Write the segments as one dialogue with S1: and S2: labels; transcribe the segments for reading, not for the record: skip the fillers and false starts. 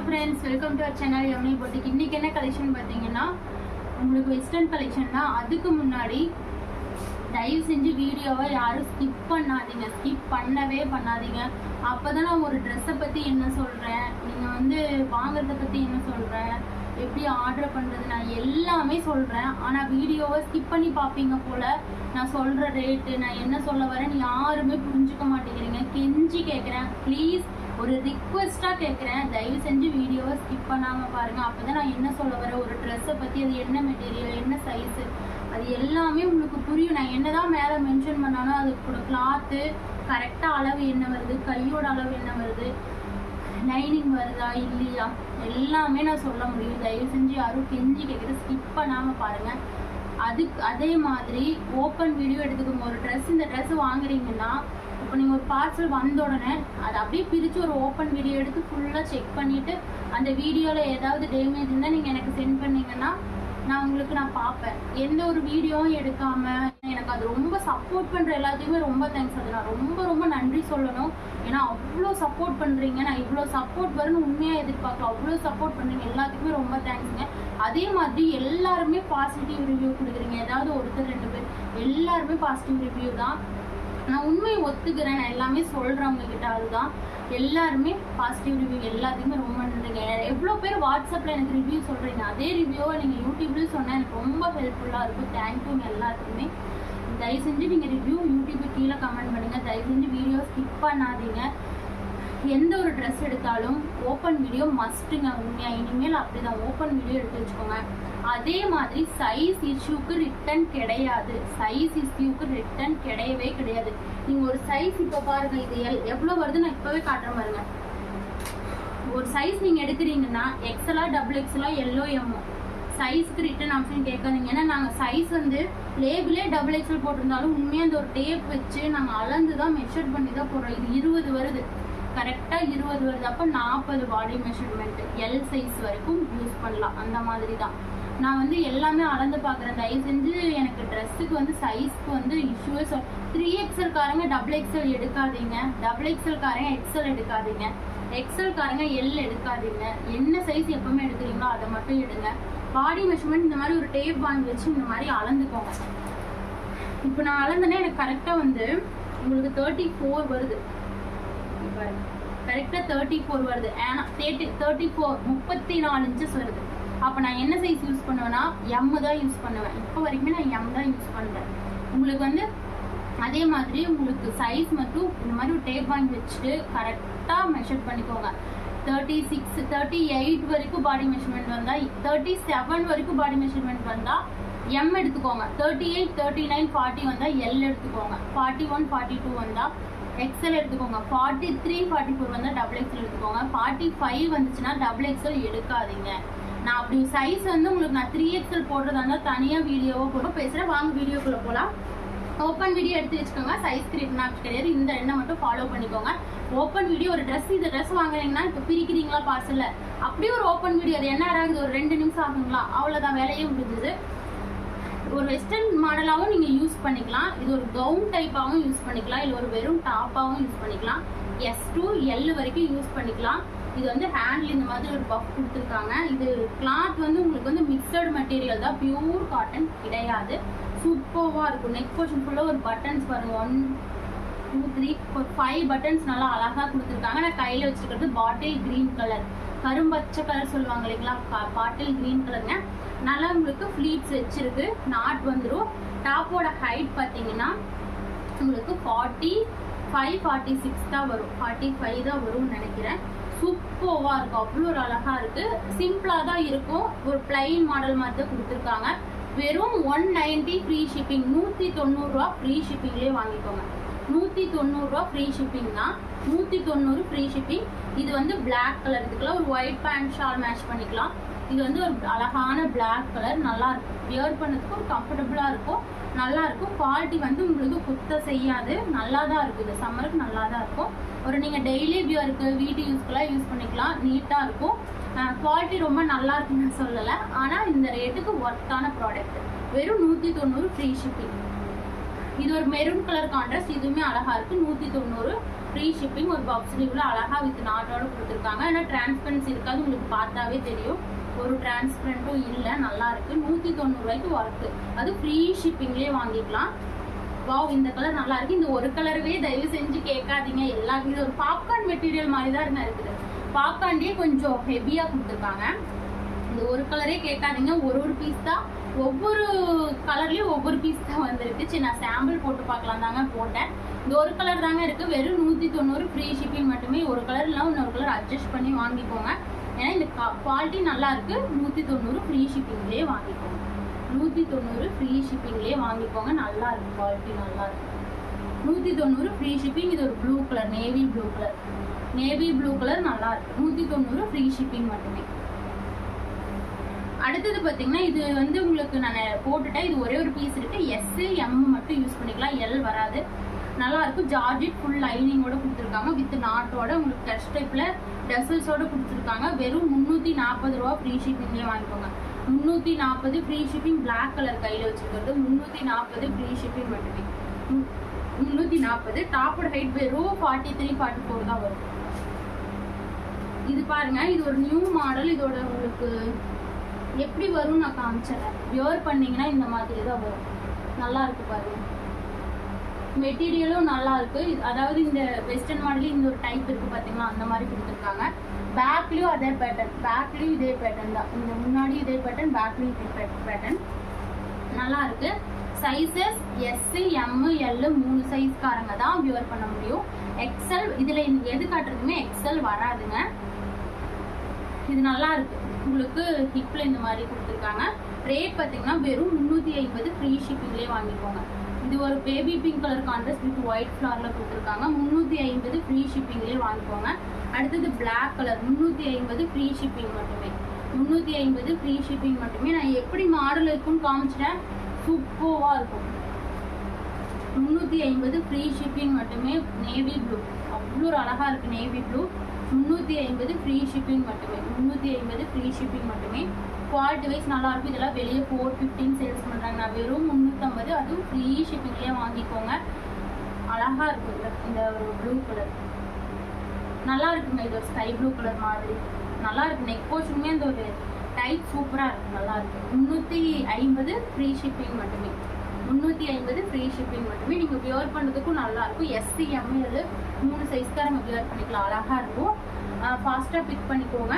S1: Friends, welcome to our channel Yamuni boutique. இன்னைக்கு என்ன collection பார்த்தீங்கன்னா, உங்களுக்கு வெஸ்டர்ன் கலெக்ஷன் தான். அதுக்கு முன்னாடி தயவு செஞ்சு வீடியோவை யாரும் ஸ்கிப் பண்ணாதீங்க, ஸ்கிப் பண்ணவே பண்ணாதீங்க. அப்போ தான் நான் ஒரு ட்ரெஸ்ஸை பற்றி என்ன சொல்கிறேன், நீங்கள் வந்து வாங்குறத பற்றி என்ன சொல்கிறேன், எப்படி ஆர்டர் பண்ணுறது, நான் எல்லாமே சொல்கிறேன். ஆனால் வீடியோவை ஸ்கிப் பண்ணி பார்ப்பீங்க போல். நான் சொல்கிற ரேட்டு, நான் என்ன சொல்ல வரேன்னு யாருமே புரிஞ்சுக்க மாட்டேங்கிறீங்க. கெஞ்சி கேட்குறேன், ப்ளீஸ் ஒரு ரிக்வெஸ்ட்டாக கேட்குறேன், தயவு செஞ்சு வீடியோவை ஸ்கிப் பண்ணாமல் பாருங்கள். அப்போ தான் நான் என்ன சொல்ல வரேன், ஒரு ட்ரெஸ்ஸை பற்றி, அது என்ன மெட்டீரியல், என்ன சைஸு, அது எல்லாமே உங்களுக்கு புரியும். நான் என்ன தான் மேலே மென்ஷன் பண்ணாலும் அதுக்கூட கிளாத்து கரெக்டாக அளவு என்ன வருது, கையோட அளவு என்ன வருது, லைனிங் வருதா இல்லையா, எல்லாமே நான் சொல்ல முடியும். தயவு செஞ்சு யாரும் கெஞ்சி கேட்குறது ஸ்கிப் பண்ணாமல் பாருங்கள். அதே மாதிரி ஓப்பன் வீடியோ எடுத்துக்கோங்க. ஒரு ட்ரெஸ், இந்த ட்ரெஸ் வாங்குறீங்கன்னா, இப்போ நீங்கள் ஒரு பார்சல் வந்த உடனே அதை அப்படியே பிரித்து ஒரு ஓப்பன் வீடியோ எடுத்து ஃபுல்லாக செக் பண்ணிவிட்டு அந்த வீடியோவில் ஏதாவது டேமேஜ் இருந்தால் நீங்கள் எனக்கு சென்ட் பண்ணிங்கன்னா நான் பார்ப்பேன். எந்த ஒரு வீடியோவும் எடுக்காமல் எனக்கு அது ரொம்ப சப்போர்ட் பண்ணுற எல்லாத்தையுமே ரொம்ப தேங்க்ஸ். அது நான் ரொம்ப ரொம்ப நன்றி சொல்லணும். ஏன்னா அவ்வளோ சப்போர்ட் பண்ணுறீங்க. நான் இவ்வளோ சப்போர்ட் வரும்னு உண்மையாக எதிர்பார்க்கல. அவ்வளோ சப்போர்ட் பண்ணுறீங்க, எல்லாத்துக்குமே ரொம்ப தேங்க்ஸுங்க. அதே மாதிரி எல்லாருமே பாசிட்டிவ் ரிவ்யூ கொடுக்குறீங்க. ஏதாவது ஒருத்தர் ரெண்டு பேர் எல்லாருமே பாசிட்டிவ் ரிவ்யூ தான். நான் உண்மையை ஒத்துக்கிறேன், நான் எல்லாமே சொல்கிறவங்க கிட்ட. அதுதான் எல்லாருமே பாசிட்டிவ் ரிவ்யூ, எல்லாத்துக்குமே ரொம்ப நன்றிங்க. எவ்வளோ பேர் வாட்ஸ்அப்பில் எனக்கு ரிவ்யூ சொல்கிறீங்க, அதே ரிவ்யூவை நீங்கள் யூடியூப்லேயும் சொன்னால் எனக்கு ரொம்ப ஹெல்ப்ஃபுல்லாக இருக்கும். தேங்க்யூங்க எல்லாத்துக்குமே. தயவு செஞ்சு நீங்கள் ரிவ்யூ யூடியூபுக்கு கீழே கமெண்ட் பண்ணுங்கள். தயவு செஞ்சு வீடியோ ஸ்கிப் பண்ணாதீங்க. எந்த ஒரு ட்ரெஸ் எடுத்தாலும் ஓப்பன் வீடியோ மஸ்ட்டுங்க. உண்மையாக இனிமேல் அப்படி தான் ஓப்பன் வீடியோ எடுத்து வச்சுக்கோங்க. அதே மாதிரி சைஸ் இஷ்யூக்கு ரிட்டன் கிடையாது. சைஸ் இஷ்யூக்கு ரிட்டன் கிடையவே கிடையாது. நீங்கள் ஒரு சைஸ் இப்போ பாருங்க, இது எவ்வளோ வருது நான் இப்போவே காட்டுறேன் பாருங்க. ஒரு சைஸ் நீங்கள் எடுக்கிறீங்கன்னா எக்ஸலா, டபுள் எக்ஸலா, எல்லோ, எம்மோ, சைஸுக்கு ரிட்டன் ஆப்ஷன் கேட்காதீங்க. ஏன்னா நாங்கள் சைஸ் வந்து லேபிளே டபுள் எக்ஸல் போட்டிருந்தாலும் உண்மையாக அந்த ஒரு டேப் வச்சு நாங்கள் அளந்து தான் மெஷர் பண்ணி தான் போடுறோம். இது 20 வருது, கரெக்டாக 20 வருது. அப்போ 40 பாடி மெஷர்மெண்ட்டு, எல் சைஸ் வரைக்கும் யூஸ் பண்ணலாம். அந்த மாதிரி தான் நான் வந்து எல்லாமே அளந்து பார்க்குறேன். தயவு செஞ்சு எனக்கு ட்ரெஸ்ஸுக்கு வந்து சைஸ்க்கு வந்து இஷ்யூவே 3XL காரங்க டபுள் எக்ஸல் எடுக்காதீங்க, டபுள் எக்ஸல் காரங்க எக்ஸல் எடுக்காதீங்க, எக்ஸல் காரங்க எல் எடுக்காதீங்க. என்ன சைஸ் எப்பவுமே எடுக்கிறீங்களோ அதை மட்டும் எடுங்க. பாடி மெஷர்மெண்ட் இந்த மாதிரி ஒரு டேப் வாங்கி வச்சு இந்த மாதிரி அளந்துக்கோங்க. இப்போ நான் அளந்தேன்னா எனக்கு கரெக்டாக வந்து உங்களுக்கு 34 வருது. கரெக்டாக 34 வருது. ஏன்னா 34 34 இன்ச்சஸ் வருது. அப்போ நான் என்ன சைஸ் யூஸ் பண்ணுவேன்னா எம் தான் யூஸ் பண்ணுவேன். இப்போ வரைக்குமே நான் எம் தான் யூஸ் பண்ணுறேன். உங்களுக்கு வந்து அதே மாதிரி உங்களுக்கு சைஸ் மட்டும் இந்த மாதிரி ஒரு டேப் வாங்கி வச்சுட்டு கரெக்டாக மெஷர் பண்ணிக்கோங்க. 36 38 வரைக்கும் பாடி மெஷர்மெண்ட் வந்தால், 37 வரைக்கும் பாடி மெஷர்மெண்ட் வந்தால் எம் எடுத்துக்கோங்க. 38 39 40 வந்தால் எல் எடுத்துக்கோங்க. 41 42 வந்தால் எக்ஸல் எடுத்துக்கோங்க. 43 44 வந்தால் டபுள் எக்ஸல் எடுத்துக்கோங்க. 45 வந்துச்சுன்னா டபுள் எக்ஸல் எடுக்காதீங்க. நான் அப்படி சைஸ் வந்து உங்களுக்கு நான் 3XL போடுறதா இருந்தால் தனியாக வீடியோவோ போட பேசுகிறேன். வாங்க வீடியோக்குள்ளே போகலாம். ஓப்பன் வீடியோ எடுத்து வச்சுக்கோங்க. சைஸ்க்கு ரிட்டன் ஆப்ஷன் கிடையாது. இந்த எண்ணை மட்டும் ஃபாலோ பண்ணிக்கோங்க. ஓப்பன் வீடியோ ஒரு ட்ரெஸ், இந்த ட்ரெஸ் வாங்குறீங்கன்னா இப்போ பிரிக்கிறீங்களா பார்சல்ல, அப்படியே ஒரு ஓப்பன் வீடியோ. அது என்ன ஆகுது, ஒரு 2 நிமிஷம் ஆகுங்களா, அவ்வளோதான், வேலையே முடிஞ்சுது. ஒரு வெஸ்டர்ன் மாடலாகவும் நீங்கள் யூஸ் பண்ணிக்கலாம். இது ஒரு கவுன் டைப்பாகவும் யூஸ் பண்ணிக்கலாம். இல்லை ஒரு வெறும் டாப்பாகவும் யூஸ் பண்ணிக்கலாம். S to L வரைக்கும் யூஸ் பண்ணிக்கலாம். இது வந்து ஹேண்டில் இந்த மாதிரி ஒரு பஃப் கொடுத்துருக்காங்க. இது கிளாத் வந்து உங்களுக்கு வந்து மிக்சடு மெட்டீரியல் தான், பியூர் காட்டன் கிடையாது. சூப்பராக இருக்கும். நெக் போர்ஷன் ஃபுல்லாக ஒரு பட்டன்ஸ் பாருங்க, 1 2 3 4 5 பட்டன்ஸ் நல்லா அழகாக கொடுத்துருக்காங்க. நான் கையில் வச்சுருக்கிறது பாட்டில் க்ரீன் கலர், கரும்பச்சை கலர் சொல்லுவாங்க இல்லைங்களா, பாட்டில் க்ரீன் கலருங்க. நல்லா உங்களுக்கு ஃப்ளீட்ஸ் வச்சிருக்கு, நாட் வந்துடும். டாப்போட ஹைட் பார்த்தீங்கன்னா உங்களுக்கு 45 46 தான் வரும், 45 தான் வரும்னு நினைக்கிறேன். சூப்பராக இருக்கும், அவ்வளோ ஒரு அழகாக இருக்குது. சிம்பிளாக தான் இருக்கும், ஒரு பிளைன் மாடல் மாதிரி தான் கொடுத்துருக்காங்க. வெறும் 190 ஃப்ரீ ஷிப்பிங், 190 ரூபா ஃப்ரீ ஷிப்பிங்லேயே வாங்கிக்கோங்க. 190 ரூபா ஃப்ரீ ஷிப்பிங் தான், 190 ஃப்ரீ ஷிப்பிங். இது வந்து பிளாக் கலர், இதுக்குள்ள ஒரு ஒயிட் பேண்ட் ஷால் மேட்ச் பண்ணிக்கலாம். இது வந்து ஒரு அழகான பிளாக் கலர், நல்லா இருக்கும். வியர் பண்ணதுக்கு ஒரு கம்ஃபர்டபுளாக இருக்கும், நல்லா இருக்கும். குவாலிட்டி வந்து உங்களுக்கு குத்த செய்யாது, நல்லா தான் இருக்குது. இந்த சம்மருக்கு நல்லா தான் இருக்கும். ஒரு நீங்கள் டெய்லி வியருக்கு, வீட்டு யூஸ்க்கெல்லாம் யூஸ் பண்ணிக்கலாம். நீட்டாக இருக்கும். குவாலிட்டி ரொம்ப நல்லா இருக்குன்னு சொல்லலை, ஆனால் இந்த ரேட்டுக்கு ஒர்த்தான ப்ராடக்ட். வெறும் 190 ஃப்ரீ ஷிப்பிங். இது ஒரு மெரூன் கலர் கான்ட்ராஸ்ட், இதுவுமே அழகாக இருக்குது. 190 ஃப்ரீ ஷிப்பிங். ஒரு பஃப் ஸ்லீவ்ல அழகா வித் நாட்டோட கொடுத்துருக்காங்க. ஏன்னா டிரான்ஸ்பரன்சி இருக்காது, உங்களுக்கு பார்த்தாவே தெரியும். ஒரு டிரான்ஸ்பரண்ட்டும் இல்லை, நல்லா இருக்கு. 190 ரூபாய்க்கு ஒர்க்கு, அது ஃப்ரீ ஷிப்பிங்லேயே வாங்கிக்கலாம். வாவ், இந்த கலர் நல்லா இருக்கு. இந்த ஒரு கலரவே தயவு செஞ்சு கேட்காதீங்க. எல்லா இது ஒரு பாப்கார்ன் மெட்டீரியல் மாதிரி தான் இருக்குது. பாப்கார்ன்லேயே கொஞ்சம் ஹெவியாக கொடுத்துருக்காங்க. இந்த ஒரு கலரே கேட்காதீங்க, ஒரு பீஸ் தான். ஒவ்வொரு கலர்லயும் ஒவ்வொரு பீஸ் தான் வந்திருக்கு. சரி, நான் சாம்பிள் போட்டு பார்க்கலாம் தாங்க போட்டேன். இந்த ஒரு கலர் தாங்க இருக்கு. வெறும் 190 ஃப்ரீ ஷிப்பிங் மட்டுமே. ஒரு கலர் இல்லாம இன்னொரு கலர் அட்ஜஸ்ட் பண்ணி வாங்கிக்கோங்க. ஏன்னா இந்த குவாலிட்டி நல்லா இருக்கு. 190 ஃப்ரீ ஷிப்பிங்லேயே வாங்கிக்கோங்க. 190 ஃப்ரீ ஷிப்பிங்லேயே வாங்கிக்கோங்க. நல்லா இருக்கு, குவாலிட்டி நல்லா இருக்கு. 190 ஃப்ரீ ஷிப்பிங். இது ஒரு blue colour, navy blue colour. Navy blue colour நல்லா இருக்கு. 190 ஃப்ரீ ஷிப்பிங் மட்டுமே. அடுத்தது பார்த்தீங்கன்னா இது வந்து உங்களுக்கு நான் போட்டுட்டேன். இது ஒரே ஒரு பீஸ் இருக்கு. எஸ் எம் மட்டும் யூஸ் பண்ணிக்கலாம், எல் வராது. நல்லா இருக்கும். ஜார்ஜெட் ஃபுல் லைனிங்கோட கொடுத்துருக்காங்க. வித் நாட்டோட உங்களுக்கு டச் டைப்ல டசல்ஸோட கொடுத்துருக்காங்க. வெறும் 340 ரூபா ஃப்ரீ ஷிப்பிங்லேயே வாங்கிக்கோங்க. 340 ஃப்ரீ ஷிப்பிங். பிளாக் கலர் கையில் வச்சுக்கிறது. 340 ஃப்ரீ ஷிப்பிங் மட்டுமே. 340. டாப்போட ஹைட் வெறும் 43-44 தான் வரும். இது பாருங்க, இது ஒரு நியூ மாடல். இதோட உங்களுக்கு எப்படி வரும் நான் காமிச்சிடறேன். வியர் பண்ணீங்கன்னா இந்த மாதிரி தான் வரும். நல்லா இருக்கு பாருங்க. மெட்டீரியலும் நல்லா இருக்கு. அதாவது இந்த வெஸ்டர்ன் மாடல் இந்த ஒரு டைப் இருக்கு பாத்தீங்களா, அந்த மாதிரி கொடுத்துருக்காங்க. பேக்லயும் அதே பேட்டர்ன், பேக்லயும் இதே பேட்டர்ன் தான். இந்த முன்னாடி இதே பேட்டர்ன், பேக்லயும் இதே பேட்டர்ன். நல்லா இருக்கு. சைஸஸ் எஸ் எம் எல் 3 சைஸ்காரங்க தான் வியர் பண்ண முடியும். எக்ஸ்எல் இதுல எது காட்டுறதுமே எக்ஸ்எல் வராதுங்க. இது நல்லா இருக்கு. உங்களுக்கு ஹிப்ல இந்த மாதிரி கொடுத்துருக்காங்க. ரேட் பார்த்தீங்கன்னா வெறும் 350 ஃப்ரீ ஷிப்பிங்லேயே வாங்கிக்கோங்க. இது ஒரு baby pink colour contrast with white ஃப்ளார்ல கொடுத்துருக்காங்க. 350 ஃப்ரீ ஷிப்பிங்லேயே வாங்கிக்கோங்க. அடுத்தது பிளாக் கலர் 350 ஃப்ரீ ஷிப்பிங் மட்டுமே. 350 ஃப்ரீ ஷிப்பிங் மட்டுமே. நான் எப்படி மாடல் இருக்குன்னு காமிச்சிட்டேன். சூப்பர்வா இருக்கும். 350 ஃப்ரீ ஷிப்பிங் மட்டுமே. நேவி ப்ளூ அவ்வளோ அழகா இருக்கு. நேவி ப்ளூ 350 ஃப்ரீ ஷிப்பிங் மட்டுமே. 350 ஃப்ரீ ஷிப்பிங் மட்டுமே. குவாலிட்டி வைஸ் நல்லா இருக்கும். இதெல்லாம் வெளியே 415 சேல்ஸ் பண்றாங்க. நான் வெறும் 350, அதுவும் ஃப்ரீ ஷிப்பிங்லேயே வாங்கிக்கோங்க. அழகா இருக்குங்க. இந்த ஒரு ப்ளூ கலர் நல்லா இருக்குங்க. இது ஒரு ஸ்கை ப்ளூ கலர் மாதிரி நல்லா இருக்கு. நெக் போர்ஷனுமே இந்த ஒரு டைப் சூப்பரா இருக்கு, நல்லா இருக்கு. 350 ஃப்ரீ ஷிப்பிங் மட்டுமே. 350 ஃப்ரீ ஷிப்பிங் மட்டுமே. நீங்க வியர் பண்றதுக்கும் நல்லா இருக்கும். எஸ்சி எம்எல் 3 சைஸ்க்கு நம்ம வியர் பண்ணிக்கலாம். அழகா இருக்கும். ஃபாஸ்டா பிக் பண்ணிக்கோங்க.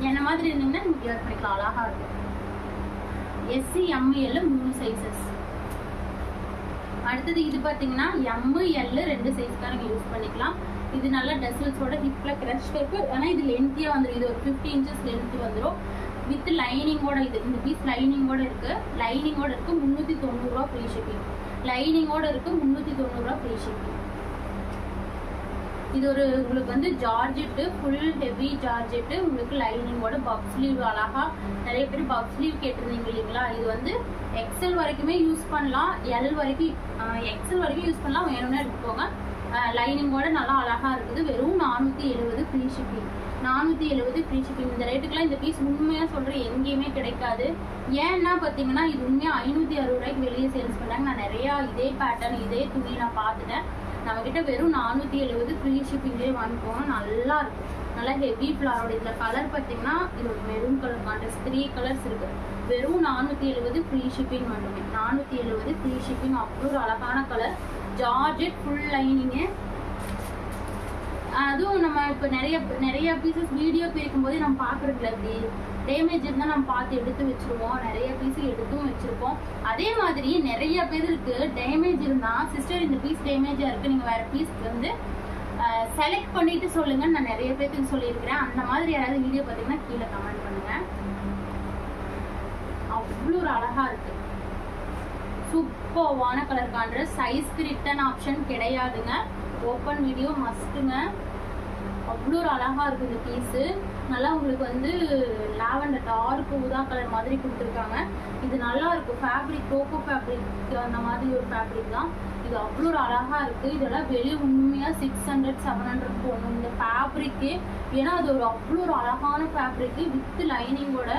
S1: என்ன மாதிரி இருந்தீங்கன்னா நீங்க வியர் பண்ணிக்கலாம். அழகா இருக்கும். S C M L 3 sizes. அடுத்தது இது பாத்தீங்கன்னா எம்எல் 2 சைஸ்காரங்க யூஸ் பண்ணிக்கலாம். இது நல்லா டசல்ஸோட ஹிப்ல கிரஷ் இருக்கு. ஆனா இது லென்த்தியா வந்துடும். இது ஒரு 50 இன்ச்சஸ் லென்த் வந்துடும். வித் லைனிங்கோட. இது இந்த பீஸ் லைனிங்கோட இருக்கு. லைனிங்கோட இருக்கு. 390 ரூபா ஃப்ரீ ஷிப்பிங். லைனிங்கோட இருக்கு. 390 ரூபா ஃப்ரீ ஷிப்பிங். இது ஒரு உங்களுக்கு வந்து ஜார்ஜெட்டு, ஃபுல் ஹெவி ஜார்ஜெட்டு. உங்களுக்கு லைனிங்கோட பஃப் ஸ்லீவ். அழகா நிறைய பேர் பஃப் ஸ்லீவ் கேட்டிருந்தீங்க இல்லைங்களா. இது வந்து எக்ஸ்எல் வரைக்குமே யூஸ் பண்ணலாம். எல் வரைக்கும் எக்ஸ்எல் வரைக்கும் யூஸ் பண்ணலாம். வேணும்னா எடுத்துக்கோங்க. லைனிங்கோட நல்லா அழகா இருக்குது. வெறும் 470 ஃப்ரீ ஷிப்பிங். 470 free shipping. இந்த ரேட்டுக்குலாம் இந்த பீஸ் உண்மையா சொல்றேன் எங்கேயுமே கிடைக்காது. ஏன்னா பாத்தீங்கன்னா இது உண்மையா 560 ரூபாய்க்கு வெளியே சேல்ஸ் பண்ணாங்க. நான் நிறைய இதே பேட்டர்ன் இதே துணி நான் பார்த்துட்டேன். நம்ம கிட்ட வெறும் 470 ஃப்ரீ ஷிப்பிங்லேயே வாங்கிக்கோங்க. நல்லா இருக்கும். நல்லா ஹெவி ஃப்ளாரோட. இதுல கலர் பார்த்தீங்கன்னா இது ஒரு மெரூன் கலர் கான்ட்ராஸ்ட் 3 கலர்ஸ் இருக்கு. வெறும் 470 ஃப்ரீ ஷிப்பிங் மட்டுமே. 470 ஃப்ரீ ஷிப்பிங். அவ்வளோ ஒரு அழகான கலர். Georgette full lining. அதுவும் நம்ம இப்போ நிறைய பீசஸ் வீடியோ பிரிக்கும் போதே நம்ம பார்க்குறதுல இப்படி டேமேஜ் இருந்தால் நம்ம பார்த்து எடுத்து வச்சுருவோம். நிறைய பீஸ் எடுத்தும் வச்சுருக்கோம். அதே மாதிரி நிறைய பேருக்கு டேமேஜ் இருந்தால் சிஸ்டர் இந்த பீஸ் டேமேஜாக இருக்குது, நீங்கள் வேறு பீஸ்க்கு வந்து செலக்ட் பண்ணிட்டு சொல்லுங்கன்னு நான் நிறைய பேருக்கு சொல்லியிருக்கிறேன். அந்த மாதிரி யாராவது வீடியோ பார்த்தீங்கன்னா கீழே கமெண்ட் பண்ணுங்கள். அவ்வளோ ஒரு அழகாக இருக்குது. சூப்பர்வான கலர் கான்ட்ராஸ்ட். சைஸ்க்கு ரிட்டர்ன் ஆப்ஷன் கிடையாதுங்க. ஓப்பன் வீடியோ மஸ்ட்டுங்க. அவ்வளோ ஒரு அழகா இருக்கு இந்த பீஸு. நல்லா உங்களுக்கு வந்து லாவெண்டர் டார்க் ஊதா கலர் மாதிரி கொடுத்துருக்காங்க. இது நல்லா இருக்கு. ஃபேப்ரிக் கோகோ ஃபேப்ரிக் அந்த மாதிரி ஒரு ஃபேப்ரிக் தான் இது. அவ்வளோ ஒரு அழகா இருக்கு. இதெல்லாம் வெளியே உண்மையா 600-700 போகணும் இந்த ஃபேப்ரிக்கு. ஏன்னா அது ஒரு அவ்வளோ ஒரு அழகான ஃபேப்ரிக்கு. வித் லைனிங்கோட.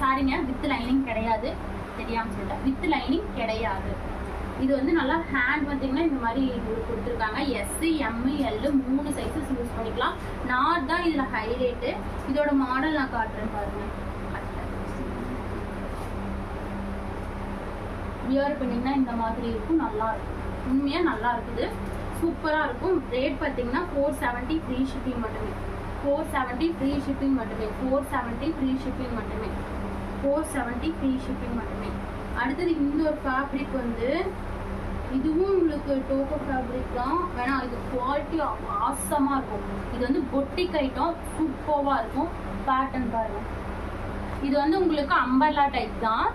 S1: சாரிங்க, வித் லைனிங் கிடையாது, தெரியாம சொல்லிட்டேன். வித் லைனிங் கிடையாது. இது வந்து நல்லா ஹேண்ட் பார்த்தீங்கன்னா இந்த மாதிரி கொடுத்துருக்காங்க. S, M, L 3 sizes use பண்ணிக்கலாம். நாட் தான் இதுல ஹைலைட்டு. இதோட மாடல் நான் காட்டுறேன் பாருங்க. வியர் பண்ணிங்கன்னா இந்த மாதிரி இருக்கும். நல்லா இருக்கும், உண்மையா நல்லா இருக்குது, சூப்பரா இருக்கும். ரேட் பார்த்தீங்கன்னா 470 ஃப்ரீ ஷிப்பிங் மட்டுமே. 470 ஃப்ரீ ஷிப்பிங் மட்டுமே. 470 ஃப்ரீ ஷிப்பிங் மட்டுமே. 470 ஃப்ரீ ஷிப்பிங் மட்டுமே. அடுத்தது இந்த ஒரு ஃபேப்ரிக் வந்து இதுவும் உங்களுக்கு டோக்கோ ஃபேப்ரிக் தான். வேணா இது குவாலிட்டி ஆசமா இருக்கும். இது வந்து பொட்டிக் ஐட்டம், சூப்பராக இருக்கும். பேட்டர்ன் பாருங்க. இது வந்து உங்களுக்கு அம்பர்லா டைப் தான்.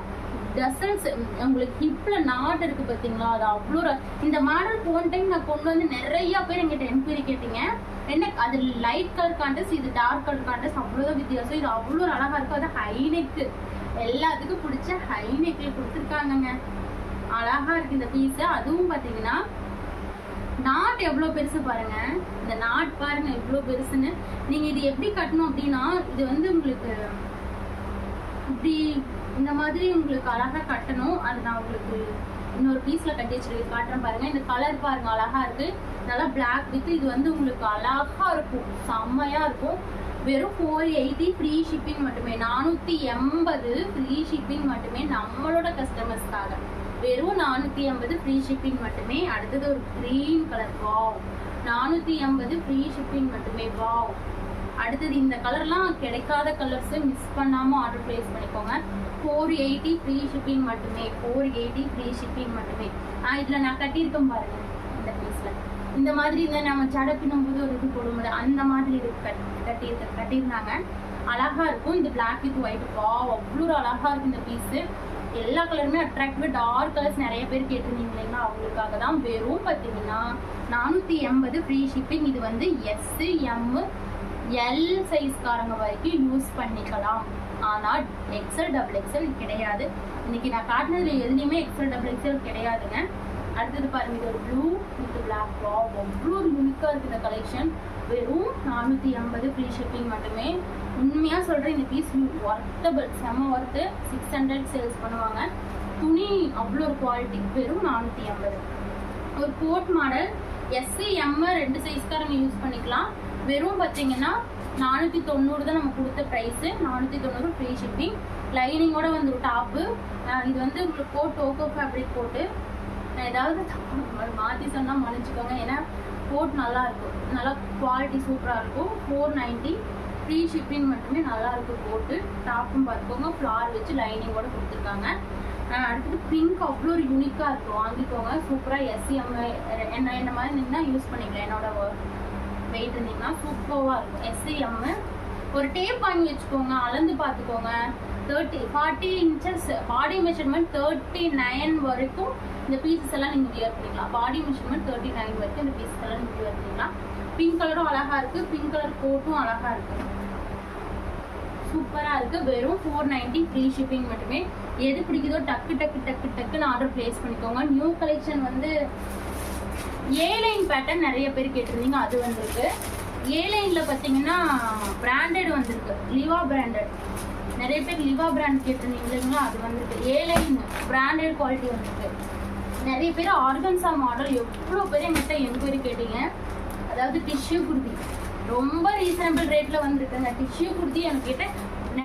S1: டசல்ஸ் உங்களுக்கு ஹிப்ல நாட் இருக்கு பார்த்தீங்களா, அது அவ்வளோ. இந்த மாடல் போன டைம் நான் கொண்டு வந்து நிறைய பேர் எங்கிட்ட என்கொயரி கேட்டீங்க. என்ன அது லைட் கலர் கான்டெஸ்ட், இது டார்க் கலர் கான்டெஸ்ட், அவ்வளோதான் வித்தியாசம். இது அவ்வளோ அழகா இருக்கும். அது ஹைநெக், எல்லாத்துக்கும் பிடிச்ச ஹைநெக்ல கொடுத்துருக்காங்கங்க. அழகா இருக்கு இந்த பீஸ். அதுவும் பார்த்தீங்கன்னா நாட் எவ்வளோ பெருசு பாருங்க. இந்த நாட் பாருங்க எவ்வளோ பெருசுன்னு. நீங்க இது எப்படி கட்டணும் அப்படின்னா, இது வந்து உங்களுக்கு இப்படி இந்த மாதிரி உங்களுக்கு அழகா கட்டணும். அது நான் உங்களுக்கு இன்னொரு பீஸ்ல கட்டி வச்சிருக்கேன், காட்டுறேன் பாருங்க. இந்த கலர் பாருங்க அழகா இருக்கு. நல்லா பிளாக் வித் இது வந்து உங்களுக்கு அழகா இருக்கும், செம்மையா இருக்கும். வெறும் 480 ஃப்ரீ ஷிப்பிங் மட்டுமே. 480 ஃப்ரீ ஷிப்பிங் மட்டுமே நம்மளோட கஸ்டமர்ஸ்க்காக. வெறும் 480 ஃப்ரீ ஷிப்பிங் மட்டுமே. அடுத்தது ஒரு green colour, wow, 480 free shipping மட்டுமே. வாவ். அடுத்தது இந்த கலர்லாம் கிடைக்காத கலர்ஸ், மிஸ் பண்ணாம ஆர்டர் பிளேஸ் பண்ணிக்கோங்க. 480 ஃப்ரீ ஷிப்பிங் மட்டுமே. 480 ஃப்ரீ ஷிப்பிங் மட்டுமே. இதுல நான் கட்டியிருக்கேன் பாருங்க. இந்த பீஸ்ல இந்த மாதிரி இந்த நம்ம ஜடை பின்னும் போது ஒரு இது போடும்போது அந்த மாதிரி இது கட்டியிருந்தாங்க. அழகா இருக்கும். இந்த பிளாக் வித் ஒயிட், வாவ், அவ்வளோ அழகா இருக்கும் இந்த பீஸ். எல்லா கலருமே அட்ராக்டிவ். டார்க் கலர்ஸ் நிறைய பேர் கேட்டிருந்தீங்க இல்லைங்களா, அவங்களுக்காக தான். வெறும் பார்த்தீங்கன்னா 480 ஃப்ரீ ஷிப்பிங். இது வந்து எஸ், எம், எல் சைஸ்காரங்க வரைக்கும் யூஸ் பண்ணிக்கலாம். ஆனால் எக்ஸல், டபுள் எக்ஸல் கிடையாது. இன்னைக்கு நான் காட்டினதுல எதுலையுமே எக்ஸல், டபுள் எக்ஸல் கிடையாதுங்க. அடுத்தது பாருங்க, இது ஒரு ப்ளூ வித் பிளாக், வாவ், அவ்வளோ யூனிக்காக இருக்குது இந்த கலெக்ஷன். வெறும் 480 ஃப்ரீ ஷிப்பிங் மட்டுமே. உண்மையாக சொல்கிறேன், இந்த பீஸ் ஒர்த்தபிள், செம்ம ஒர்த்து. 600 சேல்ஸ் பண்ணுவாங்க. துணி அவ்வளோ ஒரு குவாலிட்டி. வெறும் 480. ஒரு கோட் மாடல், எஸ், எம் 2 சைஸ்காரங்க யூஸ் பண்ணிக்கலாம். வெறும் பார்த்தீங்கன்னா 490 தான் நம்ம கொடுத்த ப்ரைஸு. 490 free shipping. லைனிங்கோட வந்து ஒரு டாப்பு. இது வந்து உங்களுக்கு கோட் டோக்கோ ஃபேப்ரிக் போட்டு, நான் ஏதாவது மாற்றி சொன்னால் மன்னிச்சுக்கோங்க. ஏன்னா கோட் நல்லா இருக்கும், நல்லா குவாலிட்டி சூப்பராக இருக்கும். 490 ஃப்ரீ ஷிப்பிங் மட்டுமே. நல்லா இருக்கும் கோட்டு. டாப்பும் பார்த்துக்கோங்க, ஃப்ளார் வச்சு லைனிங்கோட கொடுத்துருக்காங்க. அடுத்தது பிங்க், அவ்வளோ ஒரு யூனிக்காக இருக்கும், வாங்கிக்கோங்க. சூப்பராக எஸ்சிஎம் என்ன மாதிரி இருந்தீங்கன்னா யூஸ் பண்ணிக்கலாம். என்னோட வெயிட் இருந்தீங்கன்னா சூப்பராக இருக்கும். எஸ்சிஎம் ஒரு டேப் வாங்கி வச்சுக்கோங்க, அளந்து பார்த்துக்கோங்க. 40 இன்ச்சஸ் பாடி மெஷர்மெண்ட் 39 வரைக்கும் இந்த பீசஸ் எல்லாம் நீங்கள் வியர் பண்ணிக்கலாம். பாடி மெஷர்மெண்ட் 39 வரைக்கும் இந்த பீசஸ் எல்லாம் நீங்கள் வியர் பண்ணிக்கலாம். பிங்க் கலரும் அழகா இருக்கு, பிங்க் கலர் கோட்டும் அழகா இருக்கு, சூப்பரா இருக்கு. வெறும் 490 ஃப்ரீ ஷிப்பிங் மட்டுமே. எது பிடிக்குதோ டக்குன்னு ஆர்டர் பிளேஸ் பண்ணிக்கோங்க. நியூ கலெக்ஷன் வந்து ஏலைன் பேட்டர்ன் நிறைய பேர் கேட்டிருந்தீங்க, அது வந்திருக்கு. ஏலைன்ல பார்த்தீங்கன்னா பிராண்டட் வந்திருக்கு, லிவா பிராண்டட். நிறைய பேர் லிவா பிராண்ட் கேட்டிருந்தீங்க இல்லைங்களா, அது வந்திருக்கு. ஏலைன் பிராண்டட் குவாலிட்டி வந்திருக்கு. நிறைய பேர் ஆர்கன்சா மாடல் எவ்வளோ பேர் எங்கிட்ட என்கொயரி கேட்டீங்க. அதாவது டிஷ்யூ குர்த்தி ரொம்ப ரீசனபிள் ரேட்ல வந்திருக்குங்க. டிஷ்யூ குர்த்தி எனக்கு கேட்ட